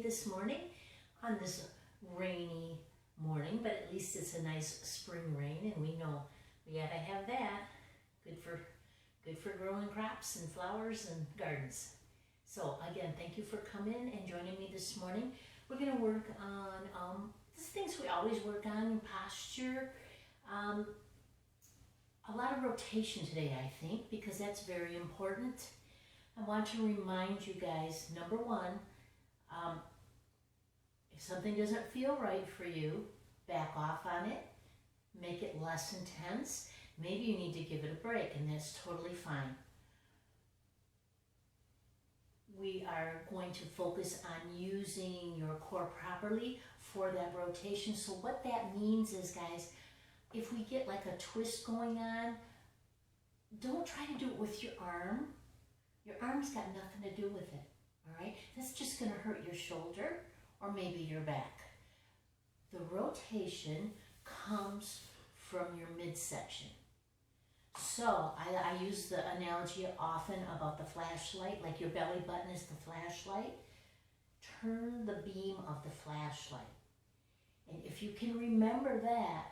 this morning on this rainy morning, but at least it's a nice spring rain, and we know we gotta have that. Good for growing crops and flowers and gardens. So again, thank you for coming and joining me this morning. We're gonna work on these things we always work on, posture, a lot of rotation today, I think, because that's very important. I want to remind you guys, number one, if something doesn't feel right for you, back off on it, make it less intense. Maybe you need to give it a break, and that's totally fine. We are going to focus on using your core properly for that rotation. So what that means is, guys, if we get like a twist going on, don't try to do it with your arm. Your arm's got nothing to do with it, all right? That's just gonna hurt your shoulder or maybe your back. The rotation comes from your midsection. So I use the analogy often about the flashlight, like your belly button is the flashlight. Turn the beam of the flashlight. And if you can remember that,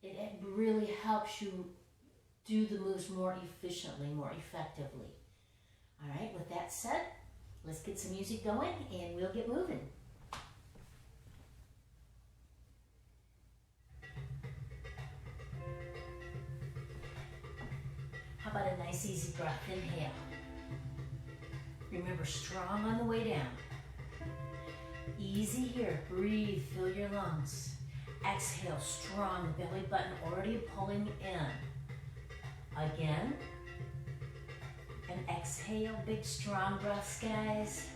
it really helps you do the moves more efficiently, more effectively. All right, with that said, let's get some music going and we'll get moving. How about a nice easy breath? Inhale. Remember, strong on the way down. Easy here. Breathe, fill your lungs. Exhale, strong, belly button already pulling in. Again. And exhale, big strong breaths, guys.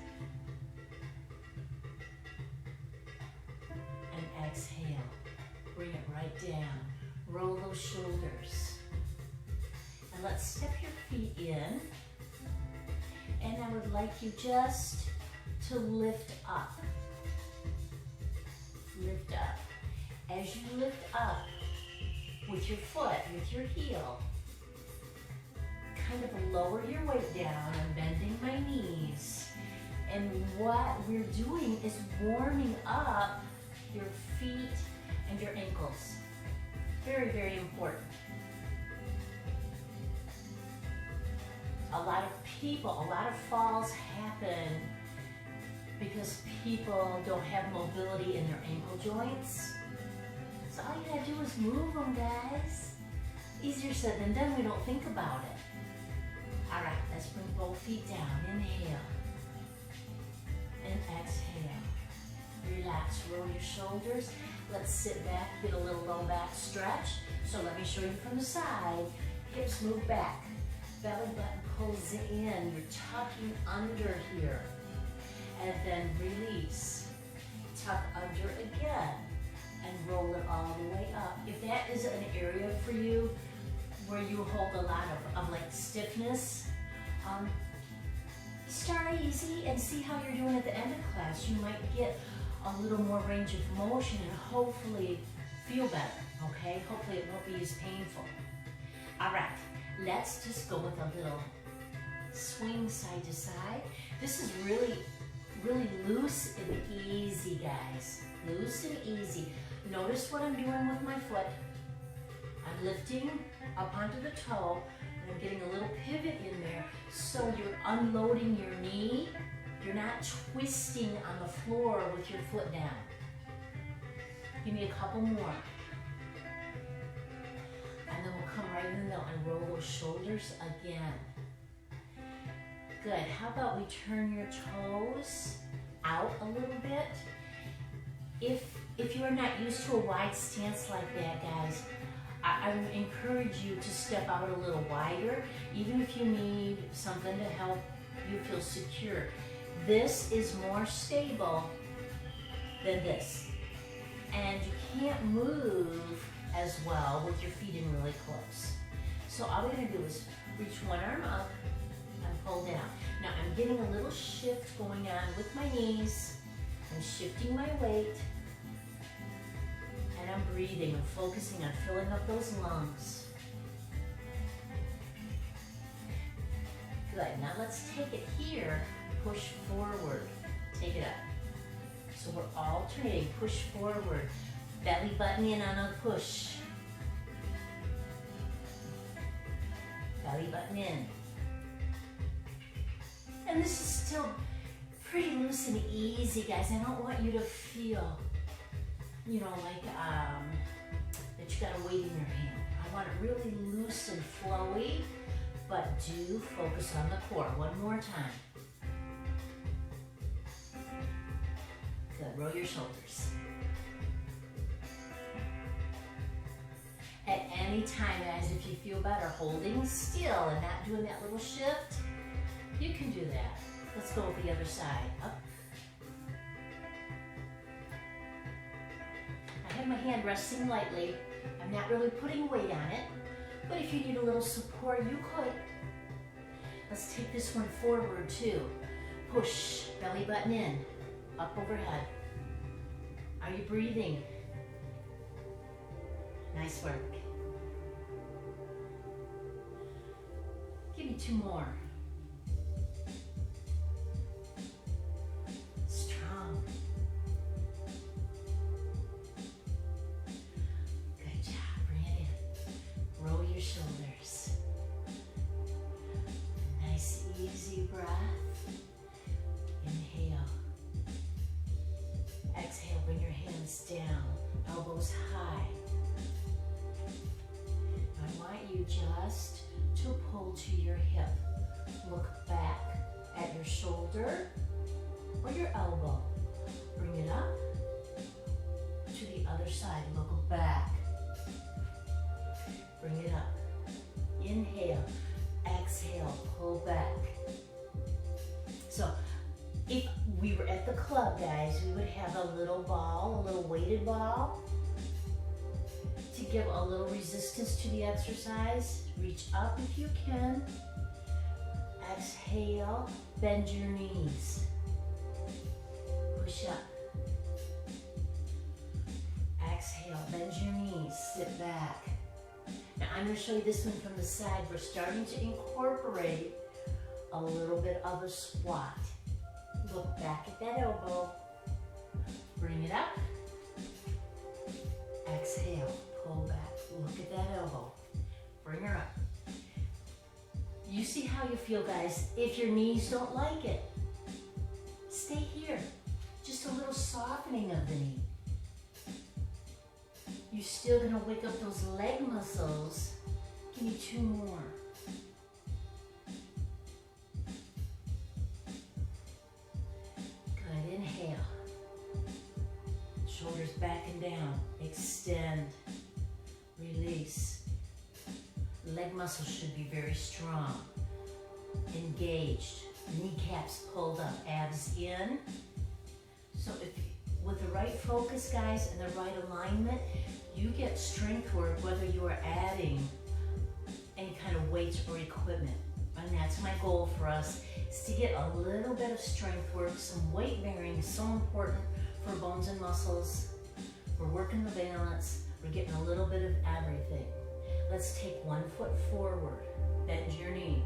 And exhale. Bring it right down. Roll those shoulders. And let's step your feet in. And I would like you just to lift up. Lift up. As you lift up with your foot, with your heel, kind of lower your weight down. I'm bending my knees. And what we're doing is warming up your feet and your ankles. Very, very important. A lot of falls happen because people don't have mobility in their ankle joints. So all you gotta do is move them, guys. Easier said than done, we don't think about it. All right, let's bring both feet down. Inhale and exhale. Relax, roll your shoulders. Let's sit back, get a little low back stretch. So let me show you from the side. Hips move back. Belly button pulls in. You're tucking under here. And then release. Tuck under again. And roll it all the way up. If that is an area for you where you hold a lot of like stiffness, start easy and see how you're doing at the end of class. You might get a little more range of motion and hopefully feel better, okay? Hopefully it won't be as painful. All right, let's just go with a little swing side to side. This is really, really loose and easy, guys. Loose and easy. Notice what I'm doing with my foot. I'm lifting up onto the toe, and I'm getting a little pivot in there, so you're unloading your knee. You're not twisting on the floor with your foot down. Give me a couple more. And then we'll come right in the middle and roll those shoulders again. Good. How about we turn your toes out a little bit? If you're not used to a wide stance like that, guys, I would encourage you to step out a little wider, even if you need something to help you feel secure. This is more stable than this. And you can't move as well with your feet in really close. So all we're gonna do is reach one arm up and pull down. Now I'm getting a little shift going on with my knees. I'm shifting my weight. And I'm breathing, I'm focusing on filling up those lungs. Good, now let's take it here, push forward, take it up. So we're alternating, push forward, belly button in on a push. Belly button in. And this is still pretty loose and easy, guys. I don't want you to feel, you know, like that you got a weight in your hand. I want it really loose and flowy, but do focus on the core. One more time. Good, roll your shoulders. At any time, guys, if you feel better holding still and not doing that little shift, you can do that. Let's go with the other side. Up. I have my hand resting lightly. I'm not really putting weight on it, but if you need a little support, you could. Let's take this one forward too. Push, belly button in, up overhead. Are you breathing? Nice work. Give me two more. Strong. Good job. Bring it in. Roll your shoulders. Nice, easy breath. Inhale. Exhale, bring your hands down, elbows high. Now I want you just to pull to your hip. Look back at your shoulder or your elbow. Bring it up to the other side. Look back. Bring it up. Inhale. Exhale. Pull back. So if we were at the club, guys, we would have a little ball, a little weighted ball, to give a little resistance to the exercise. Reach up if you can. Exhale, bend your knees. Push up. Exhale, bend your knees, sit back. Now I'm going to show you this one from the side. We're starting to incorporate a little bit of a squat. Look back at that elbow. Bring it up. Exhale, pull back. Look at that elbow. Bring her up. You see how you feel, guys. If your knees don't like it, stay here. Just a little softening of the knee. You're still gonna wake up those leg muscles. Give me two more. Good, inhale. Shoulders back and down. Extend. Release. Leg muscles should be very strong. Engaged. Kneecaps pulled up. Abs in. So if with the right focus, guys, and the right alignment, you get strength work whether you are adding any kind of weights or equipment. And that's my goal for us, is to get a little bit of strength work. Some weight bearing is so important for bones and muscles. We're working the balance. We're getting a little bit of everything. Let's take one foot forward. Bend your knee.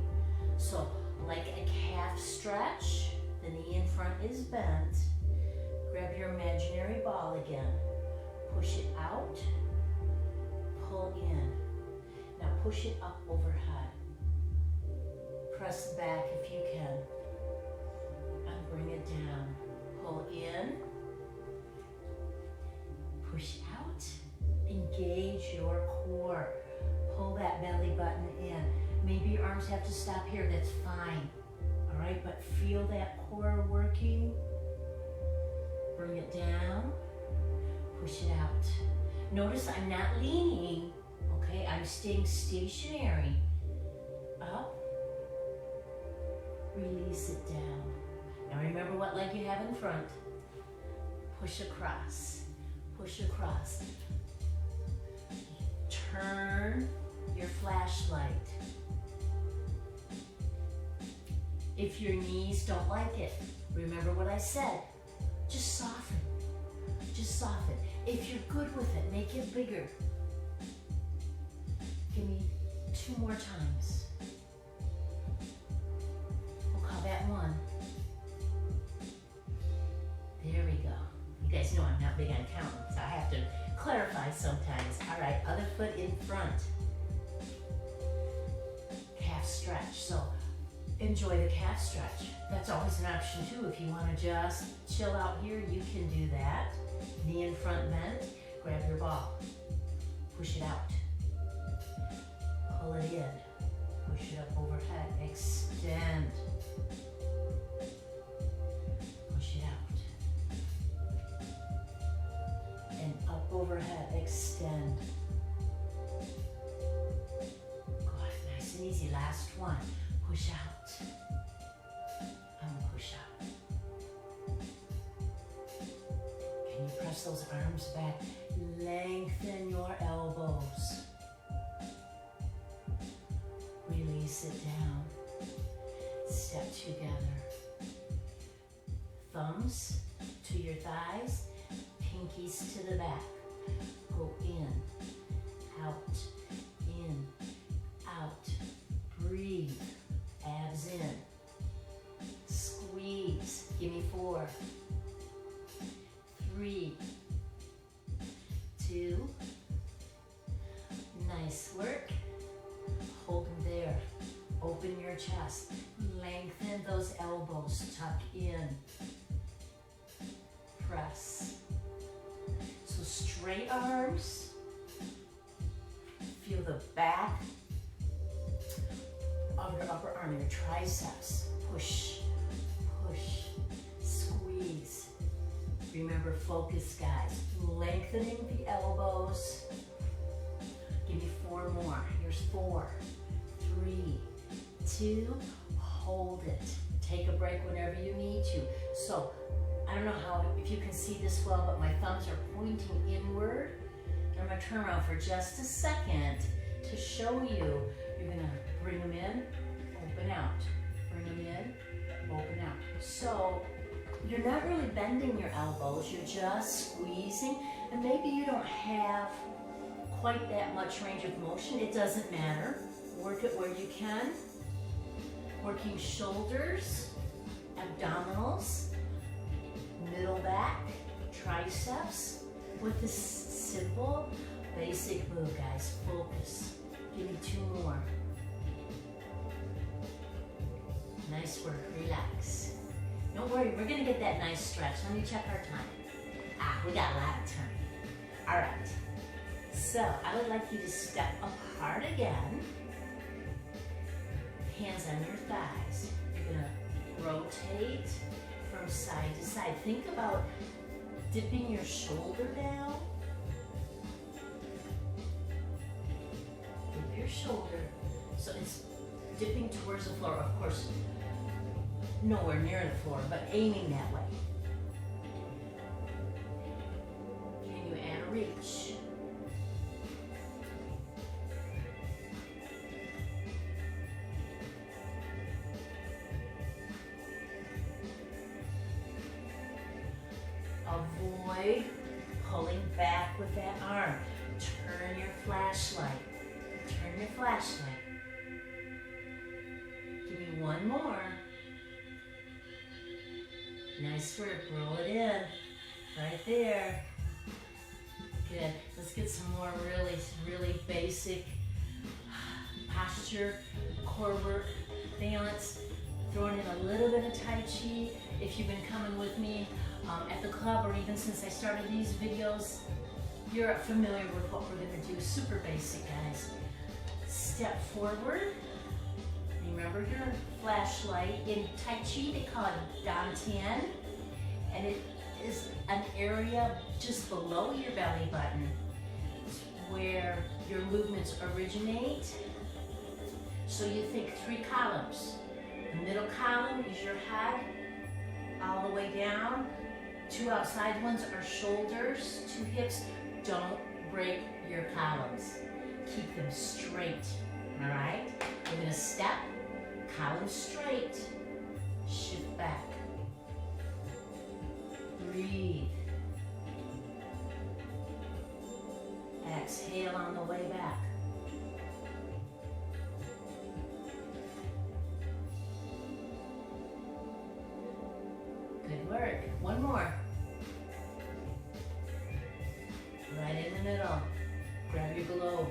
So like a calf stretch, the knee in front is bent. Grab your imaginary ball again. Push it out. Pull in. Now push it up overhead. Press back if you can. And bring it down. Pull in. Push out. Engage your core. Pull that belly button in. Maybe your arms have to stop here. That's fine. All right, but feel that core working. Bring it down. Push it out. Notice I'm not leaning, okay? I'm staying stationary. Up. Release it down. Now remember what leg you have in front. Push across. Push across. Turn your flashlight. If your knees don't like it, remember what I said. Just soften. Just soften. If you're good with it, make it bigger. Give me two more times. We'll call that one. There we go. You guys know I'm not big on counting, so I have to clarify sometimes. All right, other foot in front. Calf stretch. So enjoy the calf stretch. That's always an option too. If you want to just chill out here, you can do that. Knee in front bent. Grab your ball. Push it out. Pull it in. Push it up overhead. Extend. Push it out. And up overhead. Extend. Good. Nice and easy. Last one. Push out. And push out. Can you press those arms back? Lengthen your elbows. Release it down. Step together. Thumbs to your thighs, pinkies to the back. Go in, out, in, out. Breathe. Abs in. Squeeze. Give me 4, 3, 2. Nice work. Hold them there. Open your chest. Lengthen those elbows. Tuck in. Press. So straight arms. Feel the back of your upper arm, your triceps. Push, push, squeeze. Remember, focus, guys. Lengthening the elbows. Give me 4 more. Here's 4, 3, 2. Hold it. Take a break whenever you need to. So, I don't know if you can see this well, but my thumbs are pointing inward. And I'm going to turn around for just a second to show you. You're going to bring them in, open out. Bring them in, open out. So, you're not really bending your elbows, you're just squeezing, and maybe you don't have quite that much range of motion. It doesn't matter. Work it where you can. Working shoulders, abdominals, middle back, triceps, with this simple, basic move, guys. Focus. Give me 2 more. Nice work. Relax. Don't worry, we're gonna get that nice stretch. Let me check our time. We got a lot of time. All right. So I would like you to step apart again. Hands on your thighs. You're gonna rotate from side to side. Think about dipping your shoulder down. Dip your shoulder. So it's dipping towards the floor, of course. Nowhere near the floor, but aiming that way. Can you add a reach? Avoid pulling back with that arm. Turn your flashlight. Turn your flashlight. Give me 1 more. Nice work, roll it in, right there. Good, let's get some more really basic posture, core work, balance, throwing in a little bit of Tai Chi. If you've been coming with me at the club, or even since I started these videos, you're familiar with what we're gonna do. Super basic, guys. Step forward. Remember your flashlight. In Tai Chi, they call it dantian, and it is an area just below your belly button where your movements originate. So you think 3 columns. The middle column is your head all the way down. 2 outside ones are shoulders, 2 hips. Don't break your columns. Keep them straight, all right? We're gonna step, column straight, shift back. Breathe. Exhale on the way back. Good work. 1 more. Grab your globe.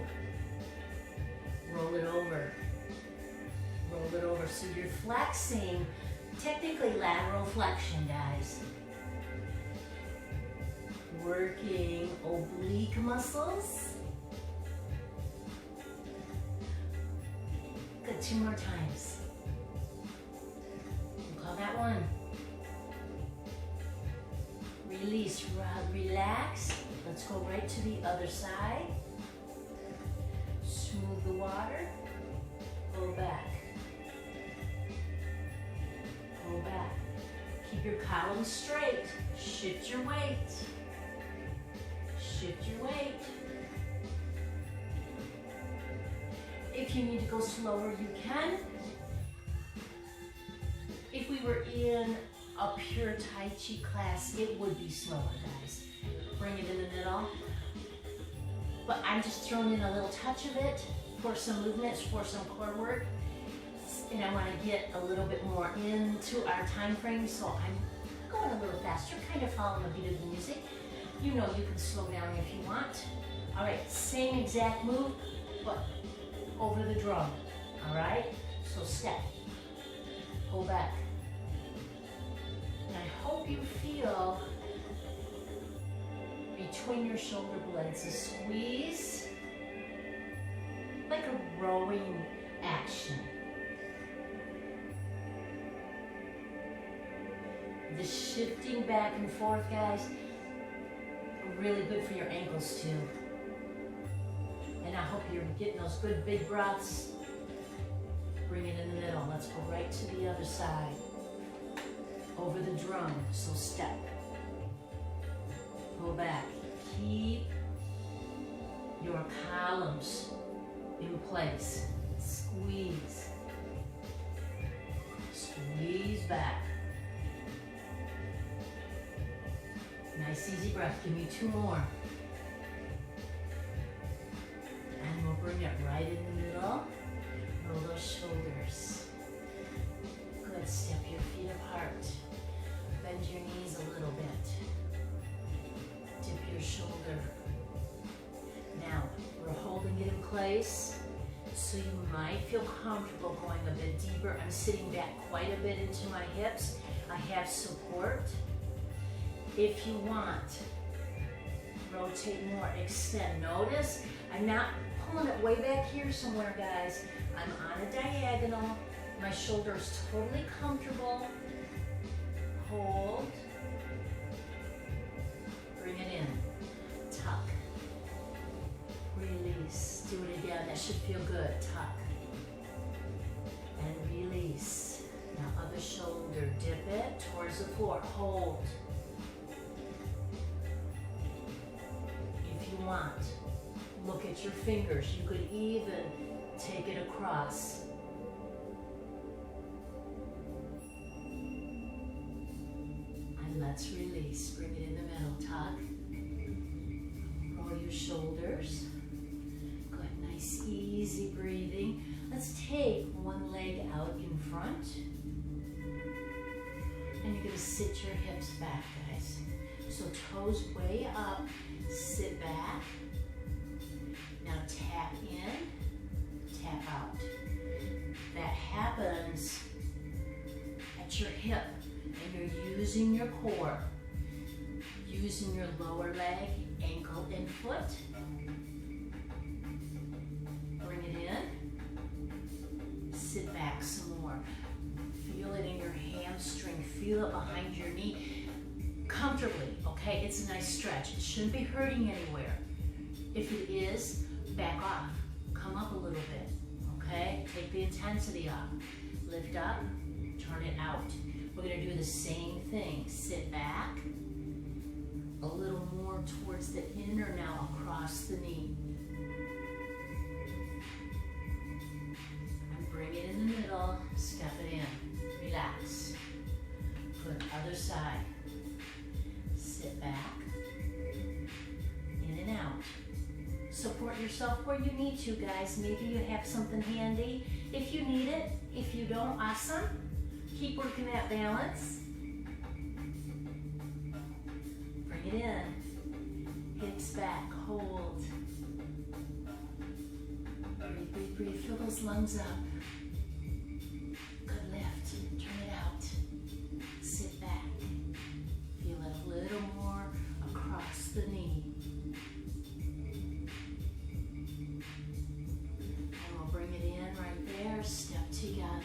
Roll it over. Roll it over. So you're flexing, technically lateral flexion, guys. Working oblique muscles. Good, 2 more times. We'll call that one. Release, relax. Let's go right to the other side. Smooth the water. Pull back. Pull back. Keep your column straight. Shift your weight. Shift your weight. If you need to go slower, you can. If we were in a pure Tai Chi class, it would be slower, guys. Bring it in the middle. But I'm just throwing in a little touch of it for some movements, for some core work. And I want to get a little bit more into our time frame, so I'm going a little faster, kind of following the beat of the music. You know you can slow down if you want. All right, same exact move, but over the drum. All right, so step, pull back. And I hope you feel between your shoulder blades a squeeze, like a rowing action. The shifting back and forth, guys, really good for your ankles too. And I hope you're getting those good big breaths. Bring it in the middle. Let's go right to the other side. Over the drum, so step. Pull back. Keep your columns in place. Squeeze. Squeeze back. Nice easy breath. Give me 2 more. And we'll bring it right in the middle. Roll those shoulders. Good. Step your feet apart. Bend your knees a little bit. Dip your shoulder. Now, we're holding it in place, so you might feel comfortable going a bit deeper. I'm sitting back quite a bit into my hips. I have support. If you want, rotate more, extend. Notice, I'm not pulling it way back here somewhere, guys. I'm on a diagonal. My shoulder is totally comfortable. Hold. Bring it in. Tuck. Release. Do it again. That should feel good. Tuck. And release. Now other shoulder. Dip it towards the floor. Hold. If you want, look at your fingers. You could even take it across. Let's release. Bring it in the middle. Tuck. Roll your shoulders. Good. Nice, easy breathing. Let's take one leg out in front. And you're going to sit your hips back, guys. So toes way up. Sit back. Now tap in. Tap out. That happens at your hip. And you're using your core, using your lower leg, ankle, and foot. Bring it in. Sit back some more. Feel it in your hamstring. Feel it behind your knee. Comfortably, okay? It's a nice stretch. It shouldn't be hurting anywhere. If it is, back off. Come up a little bit, okay? Take the intensity up. Lift up, turn it out. We're going to do the same thing. Sit back, a little more towards the inner now, across the knee. And bring it in the middle, step it in, relax. Good, other side. Sit back, in and out. Support yourself where you need to, guys. Maybe you have something handy. If you need it, if you don't, awesome. Keep working that balance. Bring it in. Hips back, hold. those lungs up. Good lift. Turn it out. Sit back. Feel it a little more across the knee. And we'll bring it in right there. Step together.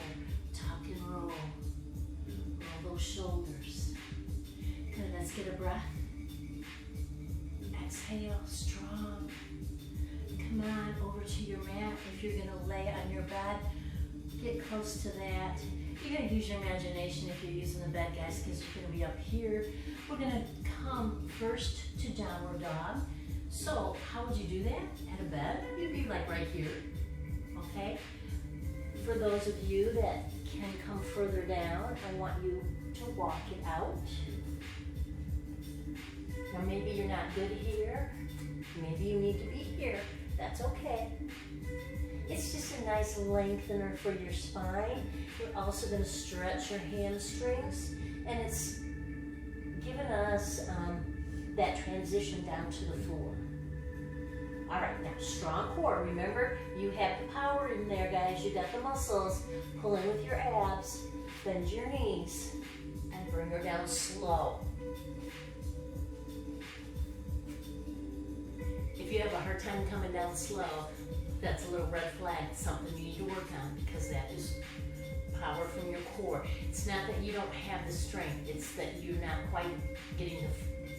Tuck and roll. Roll those shoulders. Good. Let's get a breath. Exhale. Strong. Come on over to your mat. If you're going to lay on your bed, get close to that. You're going to use your imagination if you're using the bed, guys, because you're going to be up here. We're going to come first to downward dog. So how would you do that? At a bed? You'd be like right here, okay? For those of you that can come further down, I want you to walk it out. Now maybe you're not good here. Maybe you need to be here. That's okay. It's just a nice lengthener for your spine. You're also going to stretch your hamstrings, and it's giving us that transition down to the floor. All right, now strong core. Remember, you have the power in there, guys. You got the muscles. Pull in with your abs. Bend your knees, and bring her down slow. If you have a hard time coming down slow, that's a little red flag. It's something you need to work on, because that is power from your core. It's not that you don't have the strength, it's that you're not quite getting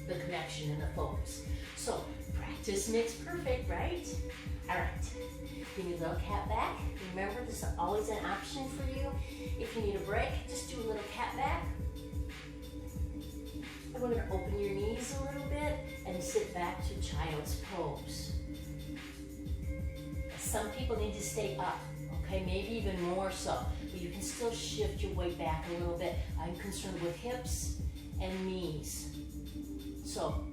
the connection and the focus. So practice makes perfect, right? All right, give me a little cat back. Remember, this is always an option for you. If you need a break, just do a little cat back. And we're going to open your knees a little bit and sit back to child's pose. Some people need to stay up, okay, maybe even more so, but you can still shift your weight back a little bit. I'm concerned with hips and knees. So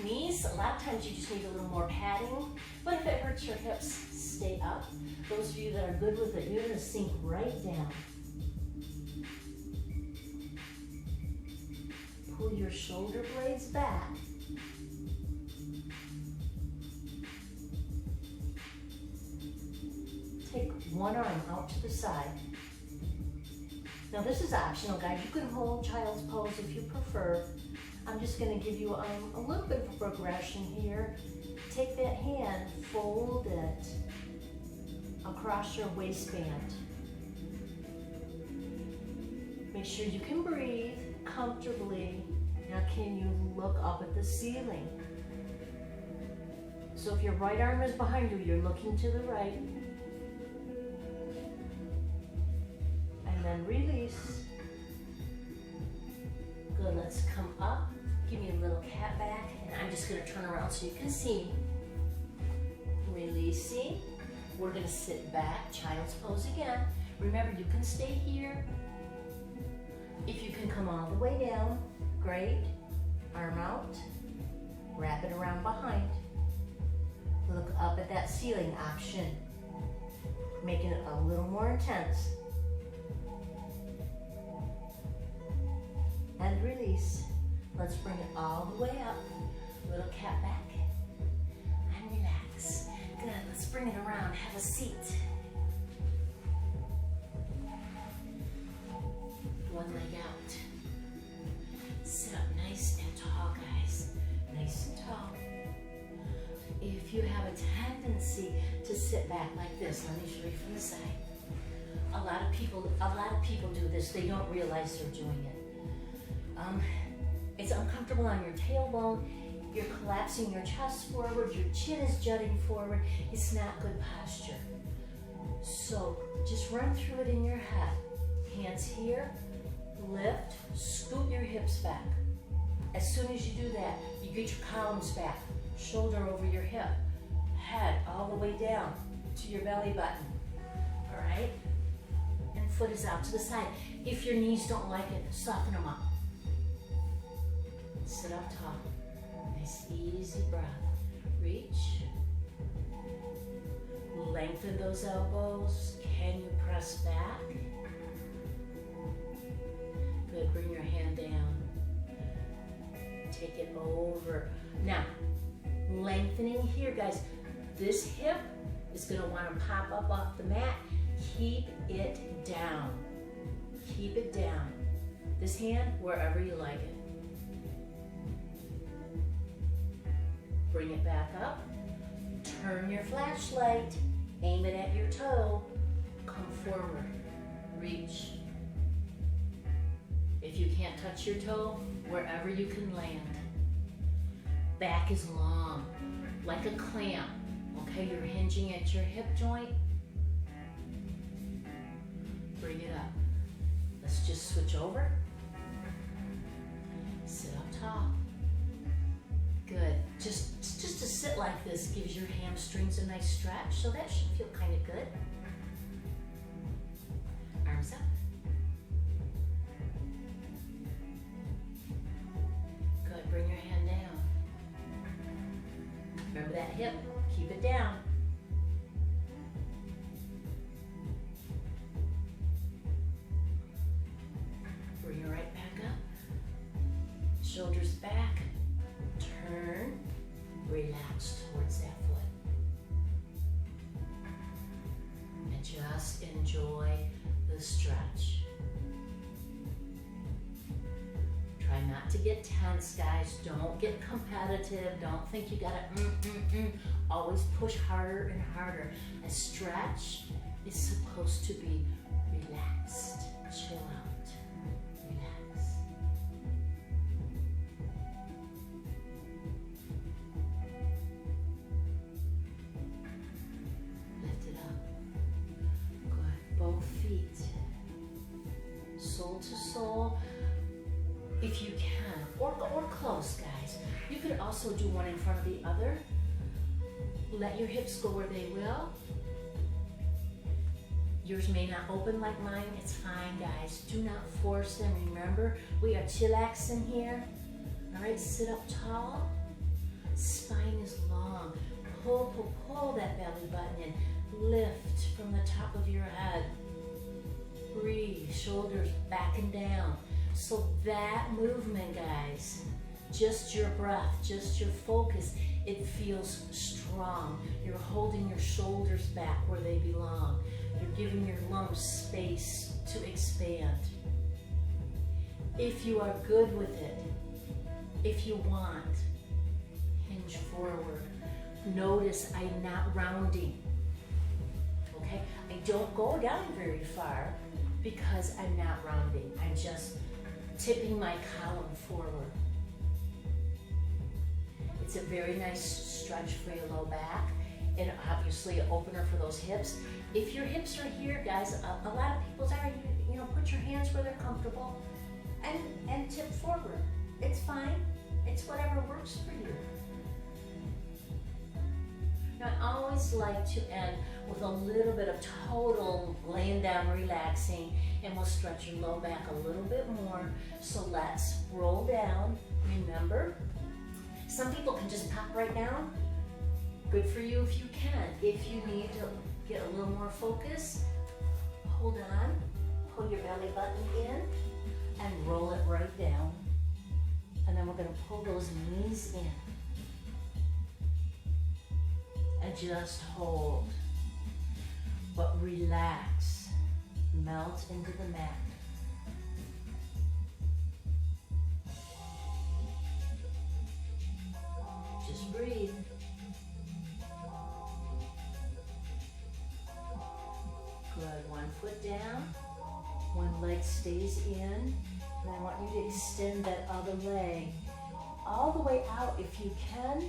knees, a lot of times you just need a little more padding, but if it hurts your hips, stay up. Those of you that are good with it, you're going to sink right down. Pull your shoulder blades back. Take one arm out to the side. Now this is optional, guys. You can hold child's pose if you prefer. I'm just going to give you a little bit of a progression here. Take that hand, fold it across your waistband. Make sure you can breathe comfortably. Now can you look up at the ceiling? So if your right arm is behind you, you're looking to the right. And then release. Good, let's come up. Give me a little cat back, and I'm just gonna turn around so you can see me. Releasing. We're gonna sit back, child's pose again. Remember, you can stay here. If you can come all the way down, great. Arm out, wrap it around behind. Look up at that ceiling option, making it a little more intense. And release. Let's bring it all the way up. Little cat back. And relax. Good, let's bring it around, have a seat. One leg out. Sit up nice and tall, guys. Nice and tall. If you have a tendency to sit back like this, let me show you from the side. A lot of people do this. They don't realize they're doing it. It's uncomfortable on your tailbone. You're collapsing your chest forward. Your chin is jutting forward. It's not good posture. So just run through it in your head. Hands here. Lift, scoot your hips back. As soon as you do that, you get your columns back, shoulder over your hip, head all the way down to your belly button, all right? And foot is out to the side. If your knees don't like it, soften them up. Sit up tall. Nice, easy breath. Reach. Lengthen those elbows. Can you press back? Good, bring your hand down. Take it over. Now, lengthening here, guys. This hip is gonna wanna pop up off the mat. Keep it down. Keep it down. This hand, wherever you like it. Bring it back up. Turn your flashlight. Aim it at your toe. Come forward. Reach. If you can't touch your toe, wherever you can land. Back is long, like a clamp. Okay, you're hinging at your hip joint. Bring it up. Let's just switch over. Sit up tall. Good. Just to sit like this gives your hamstrings a nice stretch, so that should feel kind of good. Arms up. Good. Bring your hand down. Remember that hip. Keep it down. Bring it right back up. Shoulders back. Turn. Relax towards that foot. And just enjoy the stretch. Try not to get tense, guys. Don't get competitive. Don't think you gotta Always push harder and harder. A stretch is supposed to be relaxed. Chill out. Relax. Lift it up. Good. Both feet. Sole to sole. If you can, or close, guys. You could also do one in front of the other. Let your hips go where they will. Yours may not open like mine. It's fine, guys. Do not force them. Remember, we are chillaxing here. All right, sit up tall. Spine is long. Pull that belly button in. Lift from the top of your head. Breathe, shoulders back and down. So that movement, guys, just your breath, just your focus, it feels strong. You're holding your shoulders back where they belong. You're giving your lumps space to expand. If you are good with it, if you want, hinge forward. Notice I'm not rounding, okay? I don't go down very far because I'm not rounding. I'm just tipping my column forward. It's a very nice stretch for your low back and obviously an opener for those hips. If your hips are here, guys, a lot of people are, put your hands where they're comfortable and tip forward. It's fine. It's whatever works for you. Now, I always like to end with a little bit of total laying down, relaxing, and we'll stretch your low back a little bit more. So let's roll down. Remember, some people can just pop right down. Good for you if you can. If you need to get a little more focus, hold on, pull your belly button in, and roll it right down. And then we're gonna pull those knees in. And just hold, but relax, melt into the mat. Just breathe. Good, one foot down, one leg stays in, and I want you to extend that other leg all the way out if you can.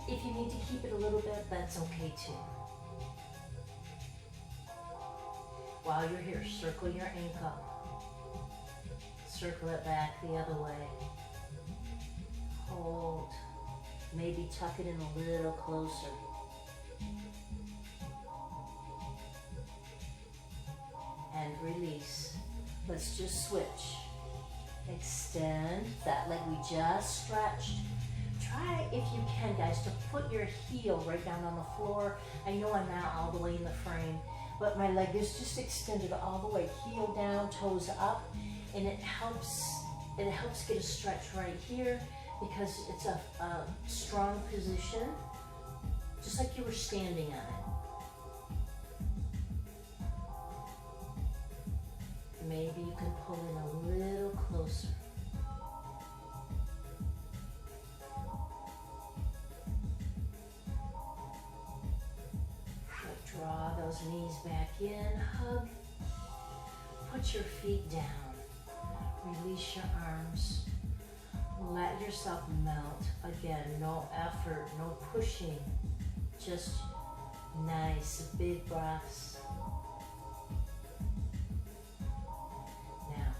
If you need to keep it a little bit, that's okay too. While you're here, circle your ankle. Circle it back the other way. Hold. Maybe tuck it in a little closer. And release. Let's just switch. Extend that leg we just stretched. Try, if you can, guys, to put your heel right down on the floor. I know I'm not all the way in the frame, but my leg is just extended all the way, heel down, toes up, and it helps get a stretch right here because it's a strong position, just like you were standing on it. Maybe you can pull in a little closer. Draw those knees back in, hug. Put your feet down. Release your arms. Let yourself melt. Again, no effort, no pushing. Just nice, big breaths. Now,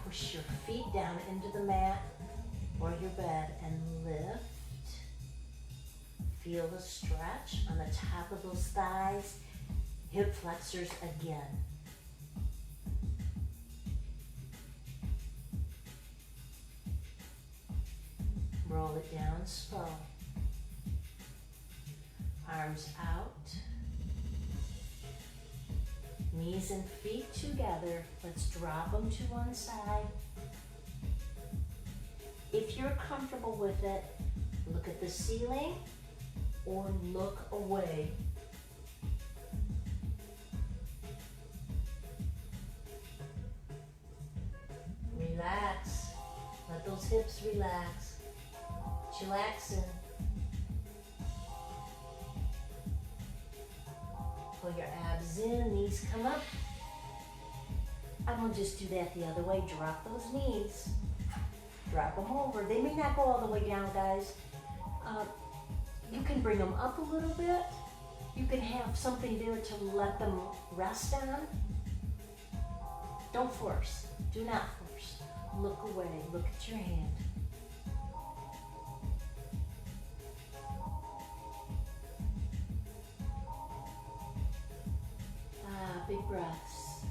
push your feet down into the mat or your bed and lift. Feel the stretch on the top of those thighs. Hip flexors again. Roll it down slow. Arms out. Knees and feet together. Let's drop them to one side. If you're comfortable with it, look at the ceiling or look away. Relax. Let those hips relax. Chillaxing. Pull your abs in, knees come up. I'm gonna just do that the other way. Drop those knees. Drop them over. They may not go all the way down, guys. You can bring them up a little bit. You can have something there to let them rest on. Don't force. Do not force. Look away. Look at your hand. Big breaths.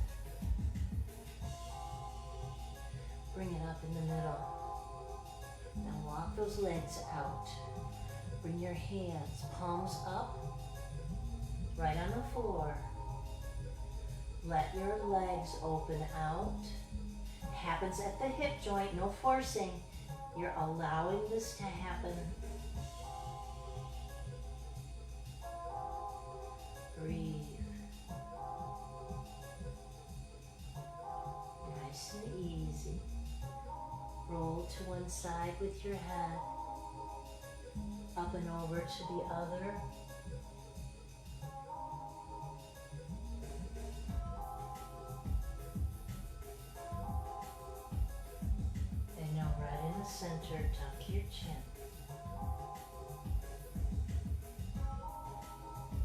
Bring it up in the middle. Now walk those legs out. Bring your hands, palms up, right on the floor. Let your legs open out. Happens at the hip joint, no forcing. You're allowing this to happen. Breathe. Nice and easy. Roll to one side with your head. Up and over to the other. And now right in the center, tuck your chin.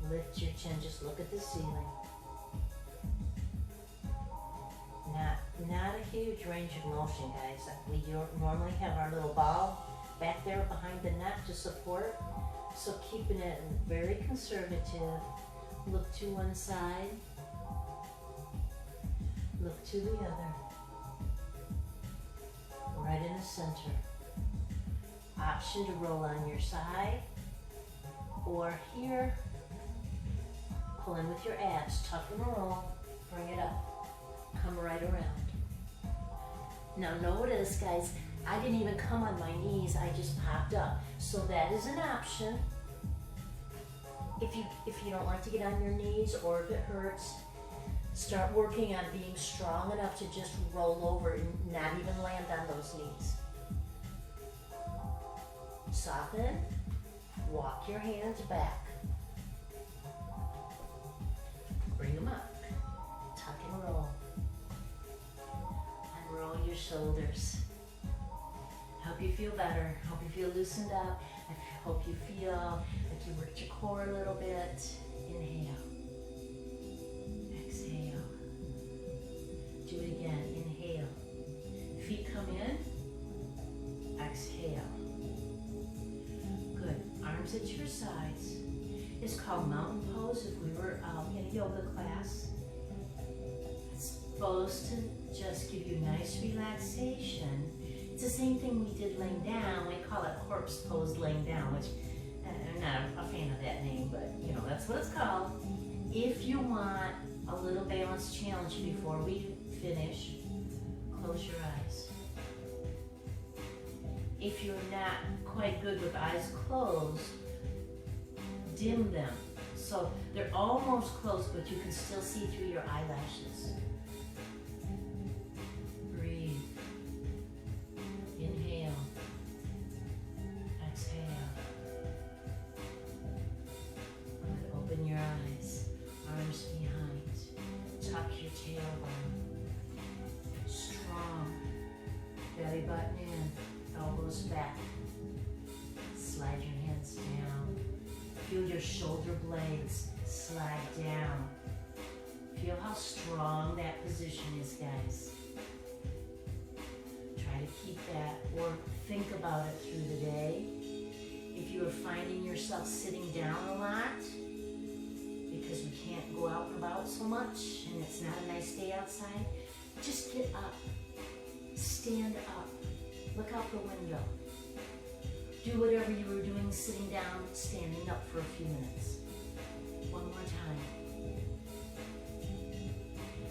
Lift your chin, just look at the ceiling. Not a huge range of motion, guys. We normally have our little ball back there behind the neck to support. So keeping it very conservative. Look to one side. Look to the other. Right in the center. Option to roll on your side. Or here, pull in with your abs. Tuck and roll. Bring it up. Come right around. Now notice, guys, I didn't even come on my knees, I just popped up. So that is an option. If you don't like to get on your knees or if it hurts, start working on being strong enough to just roll over and not even land on those knees. Soften, walk your hands back. Bring them up, tuck and roll. Roll your shoulders. Hope you feel better. Hope you feel loosened up. I hope you feel like you worked your core a little bit. Inhale. Exhale. Do it again. Inhale. Feet come in. Exhale. Good. Arms at your sides. It's called mountain pose if we were in a yoga class. It's supposed to just give you nice relaxation. It's the same thing we did laying down. We call it corpse pose laying down, which I'm not a fan of that name, but you know, that's what it's called. If you want a little balance challenge before we finish, close your eyes. If you're not quite good with eyes closed, dim them. So they're almost closed, but you can still see through your eyelashes. shoulder blades slide down. Feel how strong that position is, guys. Try to keep that or think about it through the day. If you are finding yourself sitting down a lot because we can't go out and about so much and it's not a nice day outside, just get up, stand up, look out the window. Do whatever you were doing sitting down, standing up for a few minutes. One more time.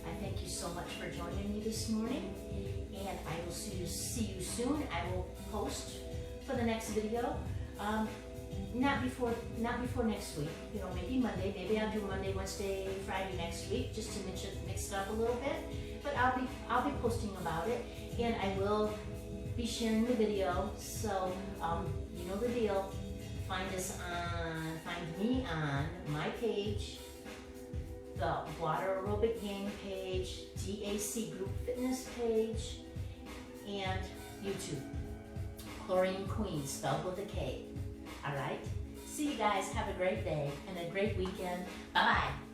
I thank you so much for joining me this morning, and I will see you soon. I will post for the next video. Not before next week. You know, maybe Monday. Maybe I'll do Monday, Wednesday, Friday next week, just to mix it up a little bit. But I'll be posting about it, and I will be sharing the video. So you know the deal. Find me on my page, the Water Aerobic Gang page, DAC Group Fitness page, and YouTube. Chlorine Queen, spelled with a K. All right? See you guys. Have a great day and a great weekend. Bye-bye.